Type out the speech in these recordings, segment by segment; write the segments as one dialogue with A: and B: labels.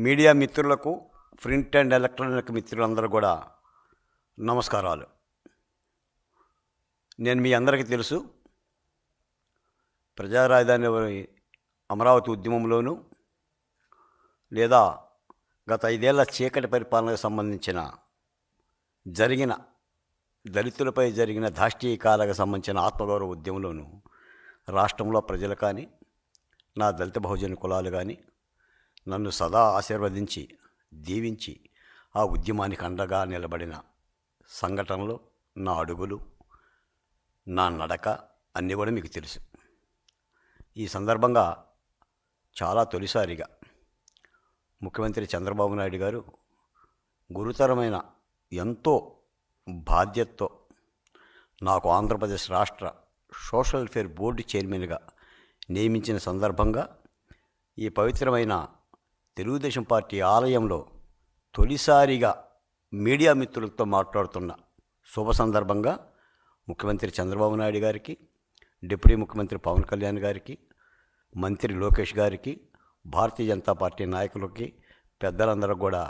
A: Media మిత్రులకు, print and electronic మిత్రులందరూ కూడా నమస్కారాలు. నేను మీ అందరికీ తెలుసు, ప్రజా రాజధాని అమరావతి ఉద్యమంలోనూ లేదా గత 5 ఏళ్ల చీకటి పరిపాలనకు సంబంధించిన జరిగిన దళితులపై జరిగిన దాష్టీకాలకు సంబంధించిన ఆత్మగౌరవ ఉద్యమంలోనూ రాష్ట్రంలో ప్రజలు కానీ, నా దళిత బహుజన కులాలు కానీ నన్ను సదా ఆశీర్వదించి దీవించి ఆ ఉద్యమానికి అండగా నిలబడిన సంఘటనలు, నా అడుగులు, నా నడక అన్నీ కూడా మీకు తెలుసు. ఈ సందర్భంగా చాలా తొలిసారిగా ముఖ్యమంత్రి చంద్రబాబు నాయుడు గారు గురుతరమైన, ఎంతో బాధ్యతతో నాకు ఆంధ్రప్రదేశ్ రాష్ట్ర సోషల్ వెల్ఫేర్ బోర్డు చైర్మన్గా నియమించిన సందర్భంగా ఈ పవిత్రమైన తెలుగుదేశం పార్టీ ఆలయంలో తొలిసారిగా మీడియా మిత్రులతో మాట్లాడుతున్న శుభ సందర్భంగా ముఖ్యమంత్రి చంద్రబాబు నాయుడు గారికి, డిప్యూటీ ముఖ్యమంత్రి పవన్ కళ్యాణ్ గారికి, మంత్రి లోకేష్ గారికి, భారతీయ జనతా పార్టీ నాయకులకి, పెద్దలందరూ కూడా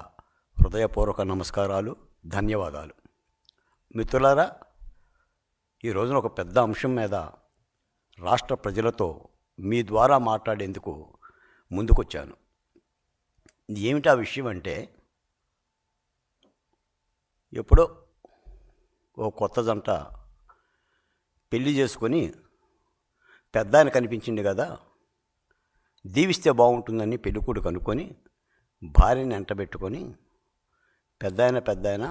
A: హృదయపూర్వక నమస్కారాలు, ధన్యవాదాలు. మిత్రులారా, ఈ రోజున ఒక పెద్ద అంశం మీద రాష్ట్ర ప్రజలతో మీ ద్వారా మాట్లాడేందుకు ముందుకొచ్చాను. ఏమిటి ఆ విషయం అంటే, ఎప్పుడో ఓ కొత్త జంట పెళ్లి చేసుకొని పెద్ద ఆయన కనిపించింది కదా, దీవిస్తే బాగుంటుందని పెళ్ళికొడుకు అనుకొని భార్యని వెంటబెట్టుకొని పెద్ద ఆయన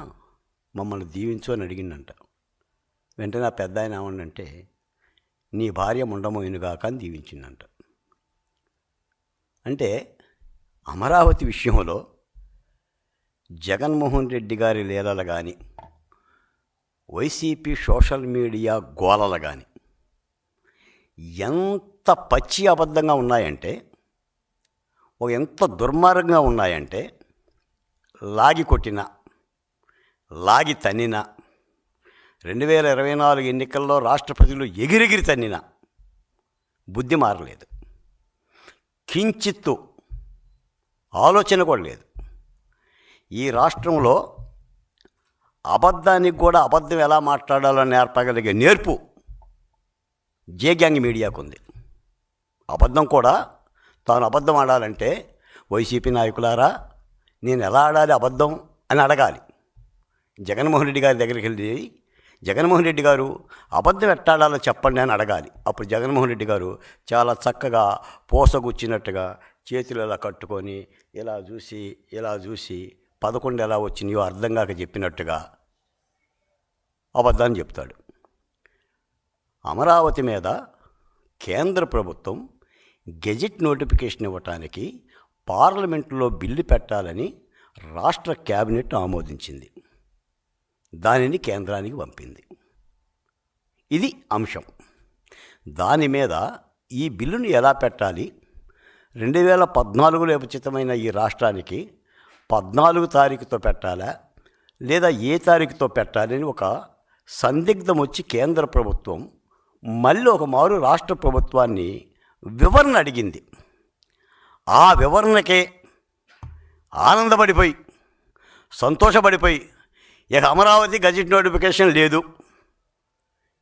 A: మమ్మల్ని దీవించు అని అడిగిందంట. వెంటనే ఆ పెద్ద ఆయన ఏమన్నంటే, నీ భార్య ముండమోయినగాక అని దీవించిందంట. అంటే అమరావతి విషయంలో జగన్మోహన్ రెడ్డి గారి లీలలు కానీ, వైసీపీ సోషల్ మీడియా గోలలు కానీ ఎంత పచ్చి అబద్ధంగా ఉన్నాయంటే, ఎంత దుర్మార్గంగా ఉన్నాయంటే, లాగి కొట్టిన, లాగి తన్నిన, 2024 ఎన్నికల్లో రాష్ట్ర ప్రజలు ఎగిరెగిరి తన్నిన బుద్ధి మారలేదు. కించిత్తు ఆలోచన కూడా లేదు. ఈ రాష్ట్రంలో అబద్ధానికి కూడా అబద్ధం ఎలా మాట్లాడాలో నేర్పగలిగే నేర్పు జే గ్యాంగ్ మీడియాకు ఉంది. అబద్ధం కూడా తాను అబద్ధం ఆడాలంటే, వైసీపీ నాయకులారా నేను ఎలా ఆడాలి అబద్ధం అని అడగాలి. జగన్మోహన్ రెడ్డి గారి దగ్గరికి వెళ్ళి, జగన్మోహన్ రెడ్డి గారు అబద్ధం ఎట్టాడాలో చెప్పండి అని అడగాలి. అప్పుడు జగన్మోహన్ రెడ్డి గారు చాలా చక్కగా పోసగుచ్చినట్టుగా చేతులు ఇలా కట్టుకొని ఇలా చూసి 11 ఎలా వచ్చినాయో అర్థం కాక చెప్పినట్టుగా అబద్ధాన్ని చెప్తాడు. అమరావతి మీద కేంద్ర ప్రభుత్వం గెజిట్ నోటిఫికేషన్ ఇవ్వటానికి పార్లమెంటులో బిల్లు పెట్టాలని రాష్ట్ర క్యాబినెట్ ఆమోదించింది. దానిని కేంద్రానికి పంపింది. ఇది అంశం. దాని మీద ఈ బిల్లును ఎలా పెట్టాలి, 2014లో విభజితమైన ఈ రాష్ట్రానికి 14 తారీఖుతో పెట్టాలా లేదా ఏ తారీఖుతో పెట్టాలని ఒక సందిగ్ధం వచ్చి కేంద్ర ప్రభుత్వం మళ్ళీ ఒక మారు రాష్ట్ర ప్రభుత్వాన్ని వివరణ అడిగింది. ఆ వివరణకే ఆనందపడిపోయి, సంతోషపడిపోయి, ఇక అమరావతి గజెట్ నోటిఫికేషన్ లేదు,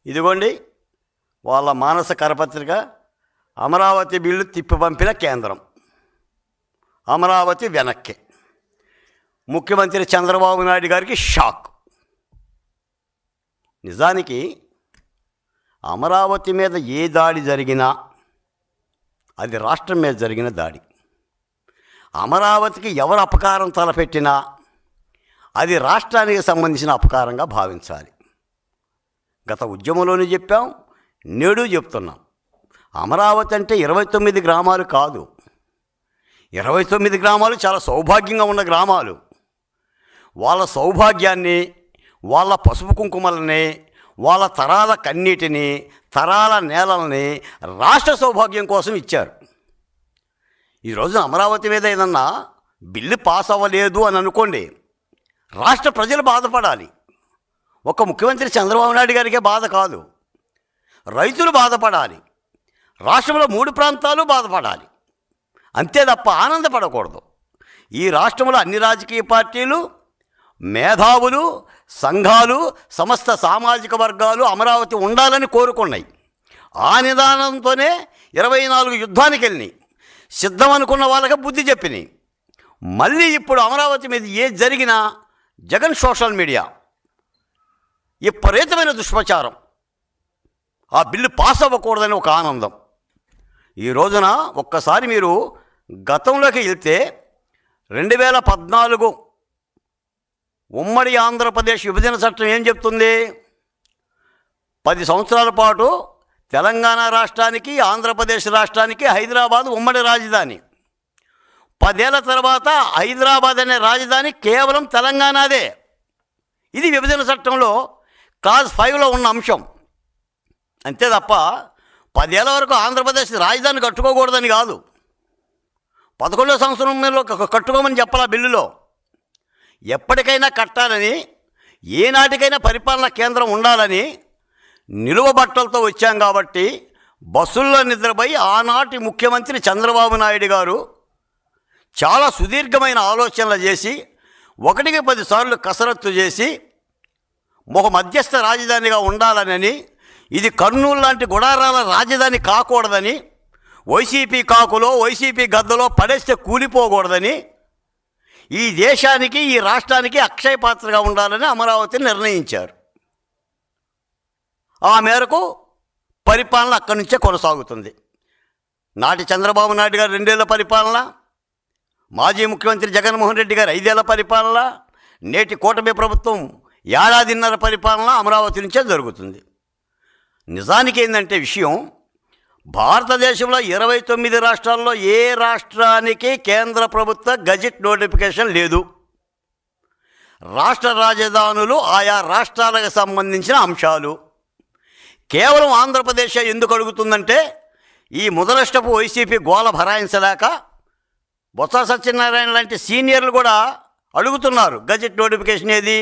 A: ఇదిగోండి వాళ్ళ మానస కరపత్రిక, అమరావతి బిల్లు తిప్పి పంపిన కేంద్రం, అమరావతి వెనక్కి. ముఖ్యమంత్రి చంద్రబాబు నాయుడు గారికి షాక్. నిజానికి అమరావతి మీద ఏ దాడి జరిగినా అది రాష్ట్రం మీద జరిగిన దాడి. అమరావతికి ఎవరు అపకారం తలపెట్టినా అది రాష్ట్రానికి సంబంధించిన అపకారంగా భావించాలి. గత ఉద్యమంలోనే చెప్పాం, నేడు చెప్తున్నాం. అమరావతి అంటే 29 గ్రామాలు కాదు. 29 గ్రామాలు చాలా సౌభాగ్యంగా ఉన్న గ్రామాలు. వాళ్ళ సౌభాగ్యాన్ని, వాళ్ళ పసుపు కుంకుమలని, వాళ్ళ తరాల కన్నీటిని, తరాల నేలల్ని రాష్ట్ర సౌభాగ్యం కోసం ఇచ్చారు. ఈరోజు అమరావతి మీద ఏదన్నా బిల్లు పాస్ అవ్వలేదు అని అనుకోండి, రాష్ట్ర ప్రజలు బాధపడాలి. ఒక ముఖ్యమంత్రి చంద్రబాబు నాయుడు గారికే బాధ కాదు, రైతులు బాధపడాలి, రాష్ట్రంలో 3 ప్రాంతాలు బాధపడాలి. అంతే తప్ప ఆనందపడకూడదు. ఈ రాష్ట్రంలో అన్ని రాజకీయ పార్టీలు, మేధావులు, సంఘాలు, సమస్త సామాజిక వర్గాలు అమరావతి ఉండాలని కోరుకున్నాయి. ఆ నిదానంతోనే 24 యుద్ధానికి వెళ్ళినాయి. సిద్ధం అనుకున్న వాళ్ళకి బుద్ధి చెప్పినాయి. మళ్ళీ ఇప్పుడు అమరావతి మీద ఏది జరిగినా జగన్ సోషల్ మీడియా విపరీతమైన దుష్ప్రచారం. ఆ బిల్లు పాస్ అవ్వకూడదని ఒక ఆనందం. ఈ రోజున ఒక్కసారి మీరు గతంలోకి వెళ్తే 2014 ఉమ్మడి ఆంధ్రప్రదేశ్ విభజన చట్టం ఏం చెప్తుంది? 10 సంవత్సరాల పాటు తెలంగాణ రాష్ట్రానికి, ఆంధ్రప్రదేశ్ రాష్ట్రానికి హైదరాబాద్ ఉమ్మడి రాజధాని. 10 ఏళ్ల తర్వాత హైదరాబాద్ అనే రాజధాని కేవలం తెలంగాణదే. ఇది విభజన చట్టంలో క్లాజ్ 5లో ఉన్న అంశం. అంతే తప్ప 10 ఏళ్ల వరకు ఆంధ్రప్రదేశ్ రాజధాని కట్టుకోకూడదని కాదు. 11వ సంవత్సరంలో కట్టుకోమని చెప్పాలి బిల్లులో. ఎప్పటికైనా కట్టాలని, ఏనాటికైనా పరిపాలనా కేంద్రం ఉండాలని నిలువ బట్టలతో వచ్చాం కాబట్టి బస్సుల్లో నిద్రపోయి ఆనాటి ముఖ్యమంత్రి చంద్రబాబు నాయుడు గారు చాలా సుదీర్ఘమైన ఆలోచనలు చేసి 1కి 10 సార్లు కసరత్తు చేసి ఒక మధ్యస్థ రాజధానిగా ఉండాలని, ఇది కర్నూలు లాంటి గుడారాల రాజధాని కాకూడదని, వైసీపీ కాకులో వైసీపీ గద్దలో పడేస్తే కూలిపోకూడదని, ఈ దేశానికి ఈ రాష్ట్రానికి అక్షయ పాత్రగా ఉండాలని అమరావతిని నిర్ణయించారు. ఆ మేరకు పరిపాలన అక్కడి నుంచే కొనసాగుతుంది. నాటి చంద్రబాబు నాయుడు గారు 2 ఏళ్ల పరిపాలన, మాజీ ముఖ్యమంత్రి జగన్మోహన్ రెడ్డి గారు 5 ఏళ్ల పరిపాలన, నేటి కూటమి ప్రభుత్వం 1.5 ఏళ్ల పరిపాలన అమరావతి నుంచే జరుగుతుంది. నిజానికి ఏంటంటే విషయం, భారతదేశంలో 29 రాష్ట్రాల్లో ఏ రాష్ట్రానికి కేంద్ర ప్రభుత్వ గజెట్ నోటిఫికేషన్ లేదు. రాష్ట్ర రాజధానులు ఆయా రాష్ట్రాలకు సంబంధించిన అంశాలు. కేవలం ఆంధ్రప్రదేశ్ ఎందుకు అడుగుతుందంటే, ఈ ముదనష్టపు వైసీపీ గోల భరాయించలేక బొత్స సత్యనారాయణ లాంటి సీనియర్లు కూడా అడుగుతున్నారు, గజెట్ నోటిఫికేషన్ ఏది,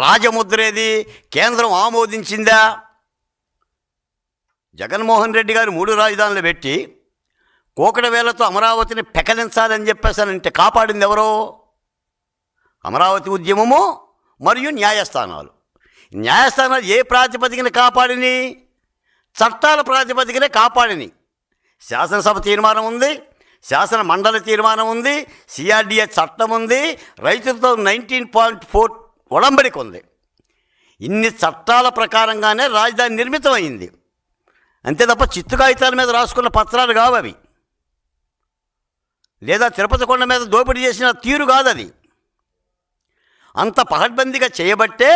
A: రాజముద్ర ఏది, కేంద్రం ఆమోదించిందా? జగన్మోహన్ రెడ్డి గారు 3 రాజధానులు పెట్టి కోకడ వేలతో అమరావతిని పెకలించాలని చెప్పేసానంటే కాపాడింది ఎవరో? అమరావతి ఉద్యమము మరియు న్యాయస్థానాలు. న్యాయస్థానాలు ఏ ప్రాతిపదికన కాపాడిని? చట్టాల ప్రాతిపదికనే కాపాడిని. శాసనసభ తీర్మానం ఉంది, శాసన మండలి తీర్మానం ఉంది, సిఆర్డిఏ చట్టం ఉంది, రైతులతో 19.4 ఒడంబడిక ఉంది. ఇన్ని చట్టాల ప్రకారంగానే రాజధాని నిర్మితమైంది. అంతే తప్ప చిత్తు కాగితాల మీద రాసుకున్న పత్రాలు కావు అవి, లేదా తిరుపతి కొండ మీద దోపిడీ చేసిన తీరు కాదు అది. అంత పహడ్బందీగా చేయబట్టే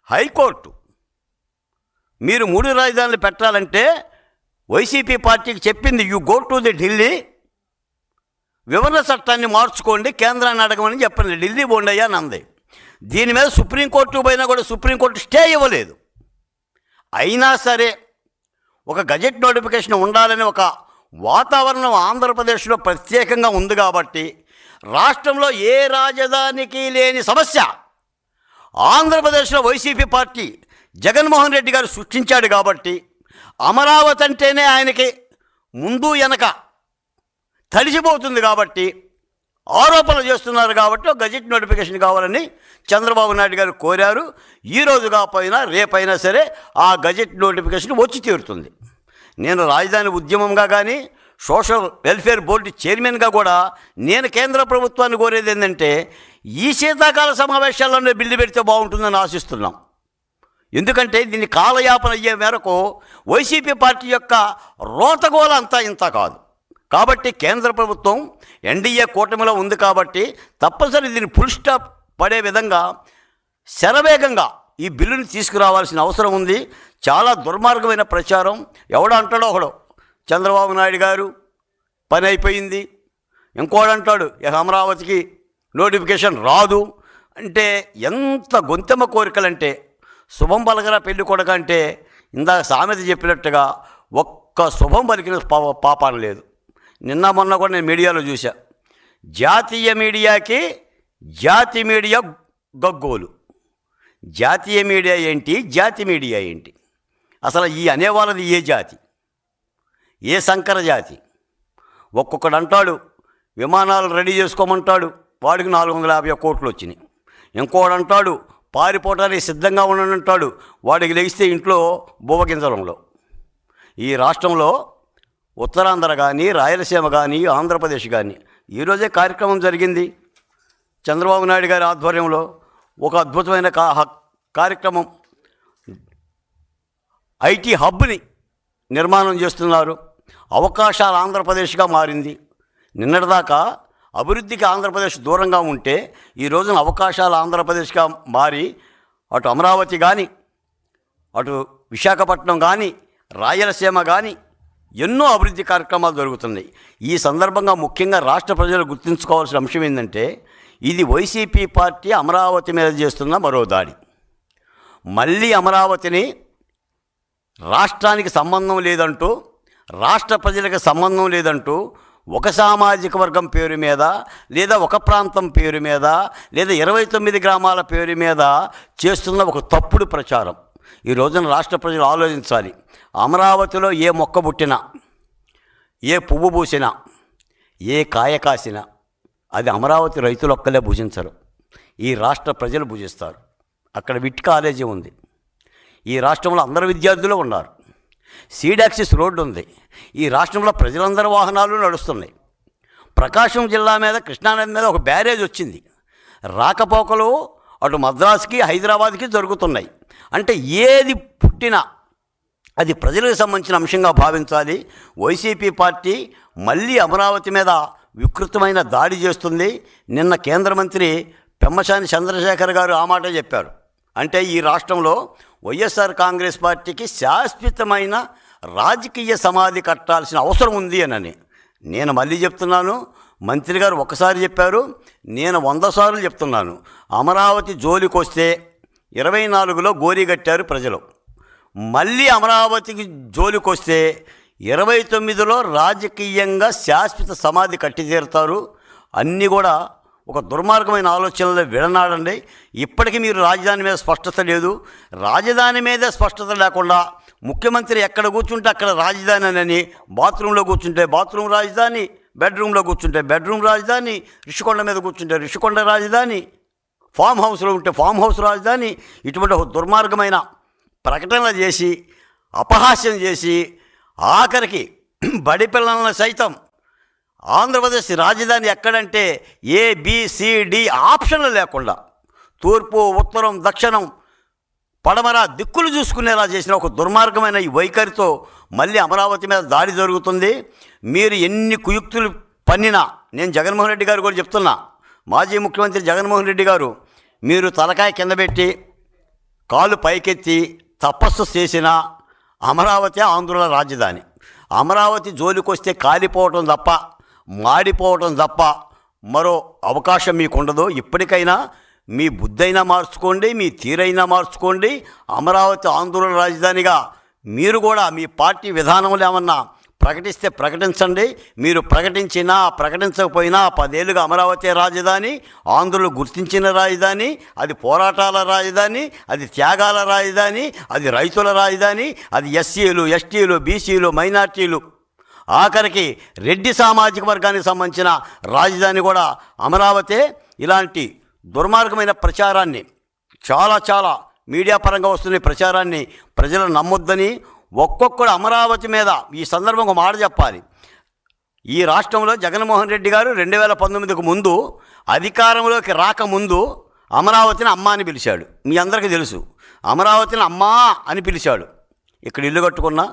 A: హైకోర్టు మీరు 3 రాజధానులు పెట్టాలంటే వైసీపీ పార్టీకి చెప్పింది, you go to the Delhi, వివరణ చట్టాన్ని మార్చుకోండి, కేంద్రాన్ని అడగమని చెప్పింది. ఢిల్లీ బోండయ్యా అని అంది. దీని మీద సుప్రీంకోర్టు పోయినా కూడా సుప్రీంకోర్టు స్టే ఇవ్వలేదు. అయినా సరే ఒక గజెట్ నోటిఫికేషన్ ఉండాలని ఒక వాతావరణం ఆంధ్రప్రదేశ్లో ప్రత్యేకంగా ఉంది కాబట్టి, రాష్ట్రంలో ఏ రాజధానికి లేని సమస్య ఆంధ్రప్రదేశ్లో వైసీపీ పార్టీ జగన్మోహన్ రెడ్డి గారు సృష్టించాడు కాబట్టి, అమరావతి అంటేనే ఆయనకి ముందు వెనక తడిసిపోతుంది కాబట్టి ఆరోపణలు చేస్తున్నారు కాబట్టి ఒక గజెట్ నోటిఫికేషన్ కావాలని చంద్రబాబు నాయుడు గారు కోరారు. ఈరోజు కాకపోయినా రేపైనా సరే ఆ గజెట్ నోటిఫికేషన్ వచ్చి తీరుతుంది. నేను రాజధాని ఉద్యమంగా కానీ సోషల్ వెల్ఫేర్ బోర్డు చైర్మన్గా కూడా నేను కేంద్ర ప్రభుత్వాన్ని కోరేది ఏంటంటే, ఈ శీతాకాల సమావేశాల్లోనే బిల్లు పెడితే బాగుంటుందని ఆశిస్తున్నాం. ఎందుకంటే దీన్ని కాలయాపన అయ్యే మేరకు వైసీపీ పార్టీ యొక్క రోతగోల అంతా ఇంత కాదు. కాబట్టి కేంద్ర ప్రభుత్వం ఎన్డీఏ కూటమిలో ఉంది కాబట్టి తప్పనిసరి దీన్ని ఫుల్ స్టాప్ పడే విధంగా శరవేగంగా ఈ బిల్లుని తీసుకురావాల్సిన అవసరం ఉంది. చాలా దుర్మార్గమైన ప్రచారం. ఎవడో అంటాడో ఒకడు, చంద్రబాబు నాయుడు గారు పని అయిపోయింది, ఇంకోడంటాడు అమరావతికి నోటిఫికేషన్ రాదు అంటే ఎంత గొంతెమ్మ కోరికలంటే, శుభం పలకరా పెళ్లి కొడక అంటే ఇందాక సామెత చెప్పినట్టుగా ఒక్క శుభం పలికిన పాపాన లేదు. నిన్న మొన్న కూడా నేను మీడియాలో చూసా, జాతీయ మీడియాకి జాతి మీడియా గగ్గోలు. జాతీయ మీడియా ఏంటి, జాతి మీడియా ఏంటి? అసలు ఈ అనేవాళ్ళది ఏ జాతి, ఏ సంకర జాతి? ఒక్కొక్కడు అంటాడు విమానాలు రెడీ చేసుకోమంటాడు, వాడికి 450 కోట్లు వచ్చినాయి. ఇంకోడు అంటాడు పారిపోవటానికి సిద్ధంగా ఉండనంటాడు, వాడికి లెగిస్తే ఇంట్లో బువ్వగింజలంలో. ఈ రాష్ట్రంలో ఉత్తరాంధ్ర కానీ, రాయలసీమ కానీ, ఆంధ్రప్రదేశ్ కానీ ఈరోజే కార్యక్రమం జరిగింది. చంద్రబాబు నాయుడు గారి ఆధ్వర్యంలో ఒక అద్భుతమైన కార్యక్రమం, ఐటీ హబ్ని నిర్మాణం చేస్తున్నారు. అవకాశాల ఆంధ్రప్రదేశ్గా మారింది. నిన్నటిదాకా అభివృద్ధికి ఆంధ్రప్రదేశ్ దూరంగా ఉంటే ఈ రోజున అవకాశాల ఆంధ్రప్రదేశ్గా మారి అటు అమరావతి కానీ, అటు విశాఖపట్నం కానీ, రాయలసీమ కానీ ఎన్నో అభివృద్ధి కార్యక్రమాలు జరుగుతున్నాయి. ఈ సందర్భంగా ముఖ్యంగా రాష్ట్ర ప్రజలు గుర్తుంచుకోవాల్సిన అంశం ఏంటంటే, ఇది వైసీపీ పార్టీ అమరావతి మీద చేస్తున్న మరో దాడి. మళ్ళీ అమరావతిని రాష్ట్రానికి సంబంధం లేదంటూ, రాష్ట్ర ప్రజలకు సంబంధం లేదంటూ ఒక సామాజిక వర్గం పేరు మీద, లేదా ఒక ప్రాంతం పేరు మీద, లేదా 29 గ్రామాల పేరు మీద చేస్తున్న ఒక తప్పుడు ప్రచారం. ఈ రోజున రాష్ట్ర ప్రజలు ఆలోచించాలి. అమరావతిలో ఏ మొక్క పుట్టినా, ఏ పువ్వు పూసినా, ఏ కాయ కాసినా అది అమరావతి రైతులొక్కలే భుజించరు, ఈ రాష్ట్ర ప్రజలు భుజిస్తారు. అక్కడ విట్ కాలేజీ ఉంది, ఈ రాష్ట్రంలో అందరు విద్యార్థులు ఉన్నారు. సీడాక్సిస్ రోడ్డు ఉంది, ఈ రాష్ట్రంలో ప్రజలందరి వాహనాలు నడుస్తున్నాయి. ప్రకాశం జిల్లా మీద, కృష్ణానది మీద ఒక బ్యారేజ్ వచ్చింది. రాకపోకలు అటు మద్రాసుకి, హైదరాబాద్కి జరుగుతున్నాయి. అంటే ఏది పుట్టినా అది ప్రజలకు సంబంధించిన అంశంగా భావించాలి. వైసీపీ పార్టీ మళ్ళీ అమరావతి మీద వికృతమైన దాడి చేస్తుంది. నిన్న కేంద్ర మంత్రి పెమ్మసాని చంద్రశేఖర్ గారు ఆ మాట చెప్పారు. అంటే ఈ రాష్ట్రంలో వైఎస్ఆర్ కాంగ్రెస్ పార్టీకి శాశ్వతమైన రాజకీయ సమాధి కట్టాల్సిన అవసరం ఉంది అని. నేను మళ్ళీ చెప్తున్నాను, మంత్రి గారు ఒకసారి చెప్పారు, నేను 100 సార్లు చెప్తున్నాను. అమరావతి జోలికొస్తే 24లో గోరీ కట్టారు ప్రజలు. మళ్ళీ అమరావతికి జోలికొస్తే 29లో రాజకీయంగా శాశ్వత సమాధి కట్టి తీరుతారు. అన్నీ కూడా ఒక దుర్మార్గమైన ఆలోచనలో విడనాడండి. ఇప్పటికీ మీరు రాజధాని మీద స్పష్టత లేదు. రాజధాని మీద స్పష్టత లేకుండా ముఖ్యమంత్రి ఎక్కడ కూర్చుంటే అక్కడ రాజధాని అని, బాత్రూంలో కూర్చుంటే బాత్రూమ్ రాజధాని, బెడ్రూమ్లో కూర్చుంటే బెడ్రూమ్ రాజధాని, రిషికొండ మీద కూర్చుంటే రిషికొండ రాజధాని, ఫామ్ హౌస్లో ఉంటే ఫామ్ హౌస్ రాజధాని, ఇటువంటి ఒక దుర్మార్గమైన ప్రకటనలు చేసి, అపహాస్యం చేసి, ఆఖరికి బడి పిల్లలను సైతం ఆంధ్రప్రదేశ్ రాజధాని ఎక్కడంటే ABCD ఆప్షన్లు లేకుండా తూర్పు, ఉత్తరం, దక్షిణం, పడమర దిక్కులు చూసుకునేలా చేసిన ఒక దుర్మార్గమైన ఈ వైఖరితో మళ్ళీ అమరావతి మీద దాడి జరుగుతుంది. మీరు ఎన్ని కుయుక్తులు పన్నినా, నేను జగన్మోహన్ రెడ్డి గారు కూడా చెప్తున్నా, మాజీ ముఖ్యమంత్రి జగన్మోహన్ రెడ్డి గారు, మీరు తలకాయ కింద పెట్టి కాలు పైకెత్తి తపస్సు చేసిన అమరావతి ఆంధ్రుల రాజధాని. అమరావతి జోలికొస్తే కాలిపోవటం తప్ప, మాడిపోవటం తప్ప మరో అవకాశం మీకు ఉండదు. ఇప్పటికైనా మీ బుద్ధైనా మార్చుకోండి, మీ తీరైనా మార్చుకోండి. అమరావతి ఆంధ్రుల రాజధానిగా మీరు కూడా మీ పార్టీ విధానంలో ఏమన్నా ప్రకటిస్తే ప్రకటించండి. మీరు ప్రకటించినా ప్రకటించకపోయినా 10 ఏళ్ళుగా అమరావతి రాజధాని, ఆంధ్రులు గుర్తించిన రాజధాని, అది పోరాటాల రాజధాని, అది త్యాగాల రాజధాని, అది రైతుల రాజధాని, అది SCలు, STలు, BCలు, మైనార్టీలు, ఆఖరికి రెడ్డి సామాజిక వర్గానికి సంబంధించిన రాజధాని కూడా అమరావతి. ఇలాంటి దుర్మార్గమైన ప్రచారాన్ని, చాలా మీడియా పరంగా వస్తున్న ప్రచారాన్ని ప్రజలు నమ్మొద్దని, ఒక్కొక్కడు అమరావతి మీద ఈ సందర్భంగా మాట చెప్పాలి. ఈ రాష్ట్రంలో జగన్మోహన్ రెడ్డి గారు 2019కు ముందు, అధికారంలోకి రాకముందు అమరావతిని అమ్మ అని పిలిచాడు. మీ అందరికీ తెలుసు, అమరావతిని అమ్మా అని పిలిచాడు. ఇక్కడ ఇల్లు కట్టుకున్నా,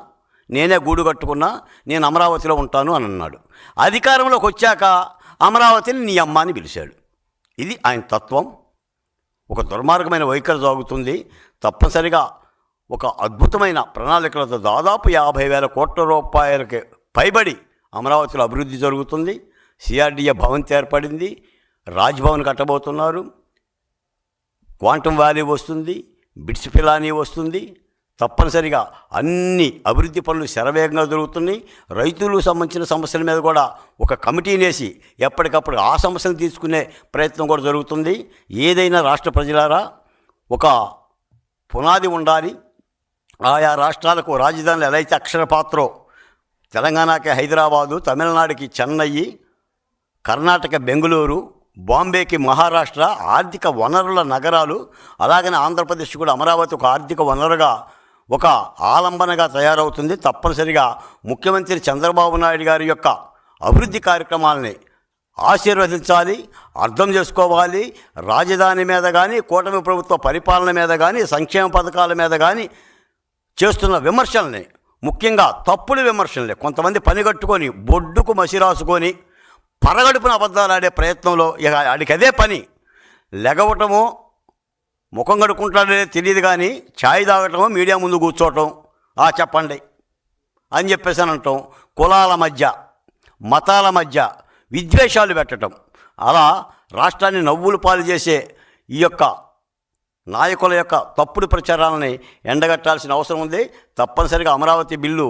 A: నేనే గూడు కట్టుకున్నా, నేను అమరావతిలో ఉంటాను అని అన్నాడు. అధికారంలోకి వచ్చాక అమరావతిని నీ అమ్మ అని పిలిచాడు. ఇది ఆయన తత్వం. ఒక దుర్మార్గమైన వైఖరి సాగుతుంది. తప్పనిసరిగా ఒక అద్భుతమైన ప్రణాళికలతో దాదాపు 50,000 కోట్ల రూపాయలకి పైబడి అమరావతిలో అభివృద్ధి జరుగుతుంది. CRDA భవంతి ఏర్పడింది, రాజ్భవన్ కట్టబోతున్నారు, క్వాంటమ్ వ్యాలీ వస్తుంది, బిట్స్ పిలానీ వస్తుంది. తప్పనిసరిగా అన్ని అభివృద్ధి పనులు శరవేగంగా జరుగుతున్నాయి. రైతులకు సంబంధించిన సమస్యల మీద కూడా ఒక కమిటీనేసి ఎప్పటికప్పుడు ఆ సమస్యలు తీసుకునే ప్రయత్నం కూడా జరుగుతుంది. ఏదైనా రాష్ట్ర ప్రజలారా, ఒక పునాది ఉండాలి. ఆయా రాష్ట్రాలకు రాజధానులు ఎలా అయితే అక్షర పాత్రో, తెలంగాణకి హైదరాబాదు, తమిళనాడుకి చెన్నై, కర్ణాటక బెంగళూరు, బాంబేకి మహారాష్ట్ర ఆర్థిక వనరుల నగరాలు, అలాగనే ఆంధ్రప్రదేశ్ కూడా అమరావతి ఒక ఆర్థిక వనరుగా, ఒక ఆలంబనగా తయారవుతుంది. తప్పనిసరిగా ముఖ్యమంత్రి చంద్రబాబు నాయుడు గారి యొక్క అభివృద్ధి కార్యక్రమాలని ఆశీర్వదించాలి, అర్థం చేసుకోవాలి. రాజధాని మీద కానీ, కూటమి ప్రభుత్వ పరిపాలన మీద కానీ, సంక్షేమ పథకాల మీద కానీ చేస్తున్న విమర్శల్ని, ముఖ్యంగా తప్పుడు విమర్శల్ని కొంతమంది పనిగట్టుకొని బొడ్డుకు మసి రాసుకొని పరగడుపున అబద్ధాలు ఆడే ప్రయత్నంలో ఇక ఆడికి అదే పని. లెగవటమో ముఖం కడుక్కుంటాడో తెలియదు కానీ ఛాయ్ తాగటమో మీడియా ముందు కూర్చోవటం, చెప్పండి అని చెప్పేసి అని అంటాం. కులాల మధ్య, మతాల మధ్య విద్వేషాలు పెట్టడం, అలా రాష్ట్రాన్ని నవ్వులు పాలు చేసే ఈ యొక్క నాయకుల యొక్క తప్పుడు ప్రచారాలని ఎండగట్టాల్సిన అవసరం ఉంది. తప్పనిసరిగా అమరావతి బిల్లు